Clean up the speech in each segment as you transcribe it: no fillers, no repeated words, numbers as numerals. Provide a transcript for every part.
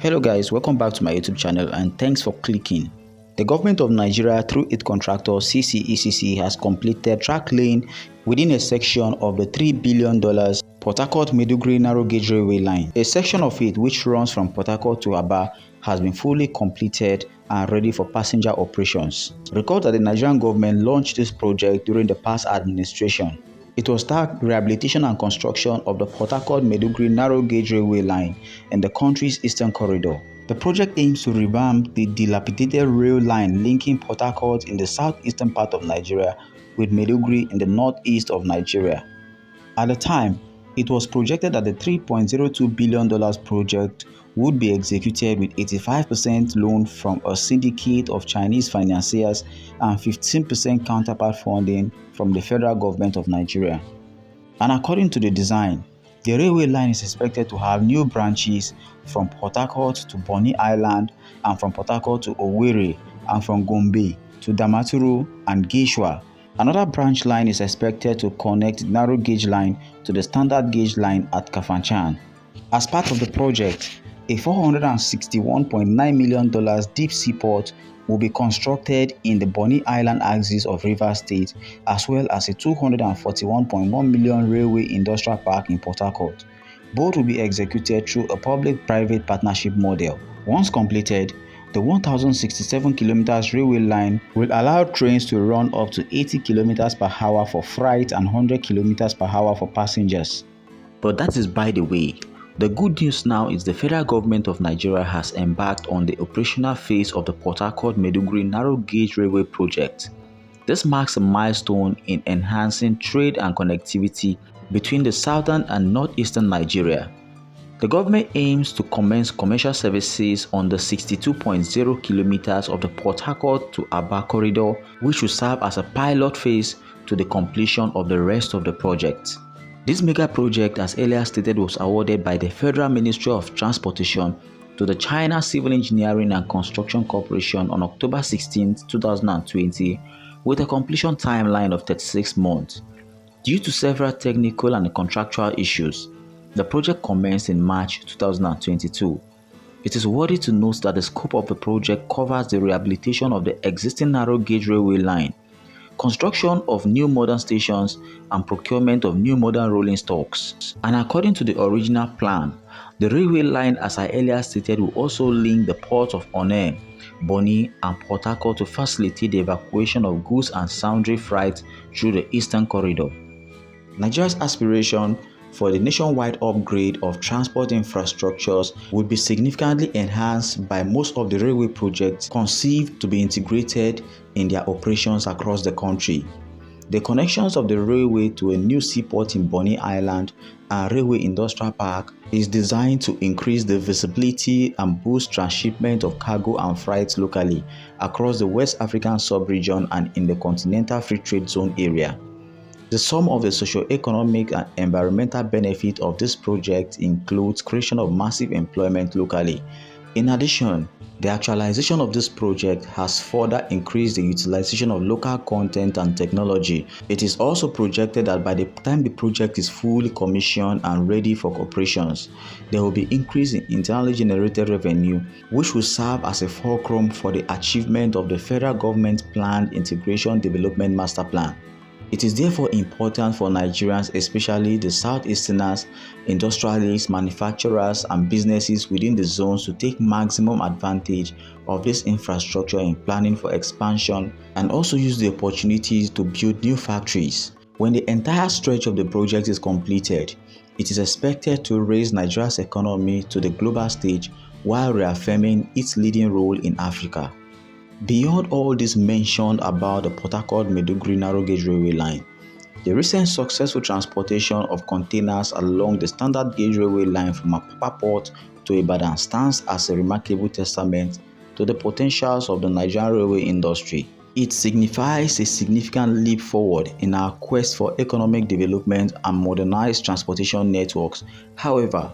Hello guys, welcome back to my YouTube channel and thanks for clicking. The government of Nigeria through its contractor CCECC has completed track laying within a section of the $3 billion Porthacourt-maiduguri narrow gauge railway line. A section of it which runs from Porthacourt to Aba has been fully completed and ready for passenger operations. Recall that the Nigerian government launched this project during the past administration. It was tagged Rehabilitation and Construction of the Porthacourt-maiduguri narrow gauge railway line in the country's eastern corridor. The project aims to revamp the dilapidated rail line linking Porthacourt in the southeastern part of Nigeria with Maiduguri in the northeast of Nigeria. At the time, it was projected that the $3.02 billion project would be executed with 85% loan from a syndicate of Chinese financiers and 15% counterpart funding from the federal government of Nigeria. And according to the design, the railway line is expected to have new branches from Porthacourt to Bonny Island and from Porthacourt to Owerri and from Gombe to Damaturu and Geshua. Another branch line is expected to connect the narrow gauge line to the standard gauge line at Kafanchan. As part of the project, a $461.9 million deep sea port will be constructed in the Bonny Island axis of Rivers State, as well as a $241.1 million railway industrial park in Porthacourt. Both will be executed through a public-private partnership model. Once completed, the 1,067 km railway line will allow trains to run up to 80 km per hour for freight and 100 km per hour for passengers. But that is by the way. The good news now is the federal government of Nigeria has embarked on the operational phase of the Porthacourt-maiduguri narrow gauge railway project. This marks a milestone in enhancing trade and connectivity between the southern and northeastern Nigeria. The government aims to commence commercial services on the 62.0 kilometers of the Porthacourt to Aba corridor, which will serve as a pilot phase to the completion of the rest of the project. This mega project, as earlier stated, was awarded by the Federal Ministry of Transportation to the China Civil Engineering and Construction Corporation on October 16, 2020, with a completion timeline of 36 months. Due to several technical and contractual issues, the project commenced in March 2022. It is worthy to note that the scope of the project covers the rehabilitation of the existing narrow gauge railway line, construction of new modern stations, and procurement of new modern rolling stocks. And according to the original plan, the railway line, as I earlier stated, will also link the ports of Onne, Bonny, and Porthacourt to facilitate the evacuation of goods and sundry freight through the eastern corridor. Nigeria's aspiration for the nationwide upgrade of transport infrastructures would be significantly enhanced by most of the railway projects conceived to be integrated in their operations across the country. The connections of the railway to a new seaport in Bonny Island and Railway Industrial Park is designed to increase the visibility and boost transshipment of cargo and freight locally across the West African sub-region and in the Continental Free Trade Zone area. The sum of the socio-economic and environmental benefit of this project includes creation of massive employment locally. In addition, the actualization of this project has further increased the utilization of local content and technology. It is also projected that by the time the project is fully commissioned and ready for operations, there will be increase in internally generated revenue, which will serve as a fulcrum for the achievement of the federal government planned Integration Development Master Plan. It is therefore important for Nigerians, especially the Southeasterners, industrialists, manufacturers, and businesses within the zones to take maximum advantage of this infrastructure in planning for expansion and also use the opportunities to build new factories. When the entire stretch of the project is completed, it is expected to raise Nigeria's economy to the global stage while reaffirming its leading role in Africa. Beyond all this mentioned about the Porthacourt-maiduguri narrow gauge railway line, the recent successful transportation of containers along the standard gauge railway line from Apapa Port to Ibadan stands as a remarkable testament to the potentials of the Nigerian railway industry. It signifies a significant leap forward in our quest for economic development and modernized transportation networks. However,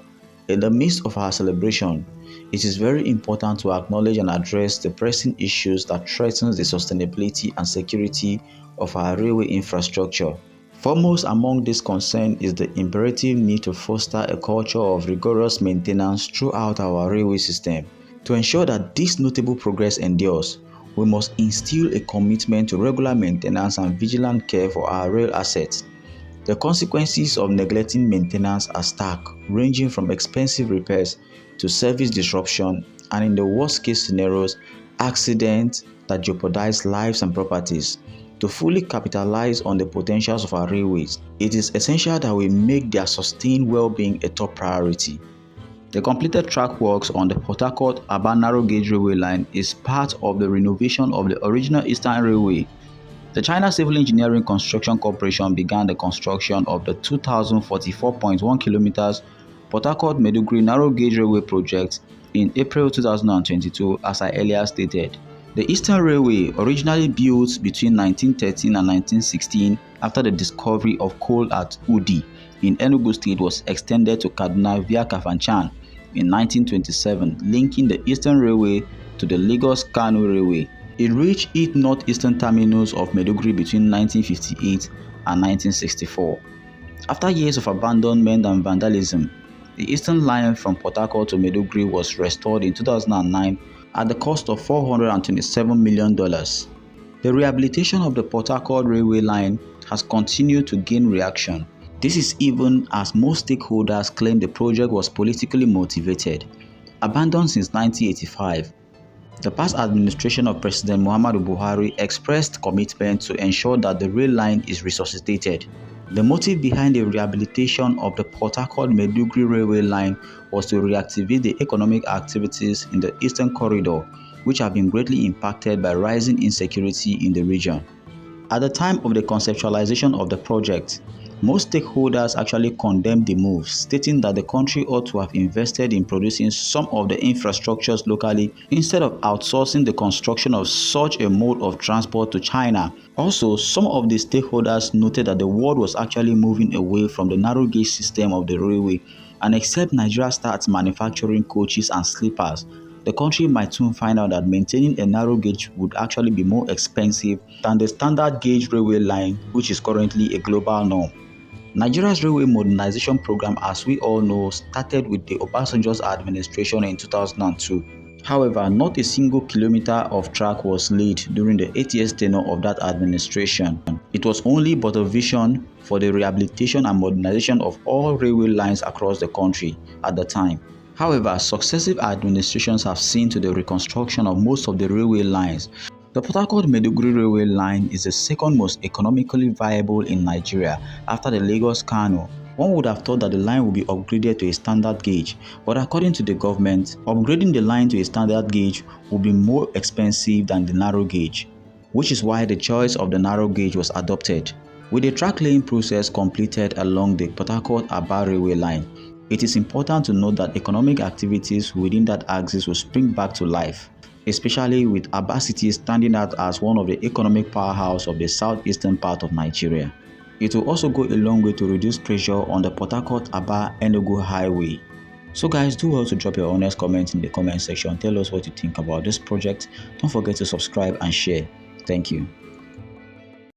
in the midst of our celebration, it is very important to acknowledge and address the pressing issues that threaten the sustainability and security of our railway infrastructure. Foremost among these concerns is the imperative need to foster a culture of rigorous maintenance throughout our railway system. To ensure that this notable progress endures, we must instill a commitment to regular maintenance and vigilant care for our rail assets. The consequences of neglecting maintenance are stark, ranging from expensive repairs to service disruption and, in the worst-case scenarios, accidents that jeopardize lives and properties. To fully capitalize on the potentials of our railways, it is essential that we make their sustained well-being a top priority. The completed track works on the Porthacourt-Aba narrow gauge railway line is part of the renovation of the original Eastern Railway. The China Civil Engineering Construction Corporation began the construction of the 2,044.1 km Porthacourt-maiduguri narrow gauge railway project in April 2022, as I earlier stated. The Eastern Railway, originally built between 1913 and 1916 after the discovery of coal at Udi in Enugu State, was extended to Kaduna via Kafanchan in 1927, linking the Eastern Railway to the Lagos-Kano Railway. It reached its northeastern terminus of Maiduguri between 1958 and 1964. After years of abandonment and vandalism, the eastern line from Porthacourt to Maiduguri was restored in 2009 at the cost of $427 million. The rehabilitation of the Porthacourt railway line has continued to gain reaction. This is even as most stakeholders claim the project was politically motivated. Abandoned since 1985, the past administration of President Muhammadu Buhari expressed commitment to ensure that the rail line is resuscitated. The motive behind the rehabilitation of the Porthacourt-maiduguri railway line was to reactivate the economic activities in the Eastern Corridor, which have been greatly impacted by rising insecurity in the region. At the time of the conceptualization of the project, most stakeholders actually condemned the move, stating that the country ought to have invested in producing some of the infrastructures locally instead of outsourcing the construction of such a mode of transport to China. Also, some of the stakeholders noted that the world was actually moving away from the narrow gauge system of the railway, and except Nigeria starts manufacturing coaches and sleepers, the country might soon find out that maintaining a narrow gauge would actually be more expensive than the standard gauge railway line, which is currently a global norm. Nigeria's railway modernization program, as we all know, started with the Obasanjo's administration in 2002. However, not a single kilometer of track was laid during the 8-year tenure of that administration. It was only but a vision for the rehabilitation and modernization of all railway lines across the country at the time. However, successive administrations have seen to the reconstruction of most of the railway lines. The Porthacourt-maiduguri railway line is the second most economically viable in Nigeria after the Lagos-Kano. One would have thought that the line would be upgraded to a standard gauge, but according to the government, upgrading the line to a standard gauge would be more expensive than the narrow gauge, which is why the choice of the narrow gauge was adopted. With the track laying process completed along the Porthacourt-Aba railway line, it is important to note that economic activities within that axis will spring back to life, especially with Aba City standing out as one of the economic powerhouses of the southeastern part of Nigeria. It will also go a long way to reduce pressure on the Porthacourt-Aba-Enugu highway. So guys, do well to drop your honest comments in the comment section. Tell us what you think about this project. Don't forget to subscribe and share. Thank you.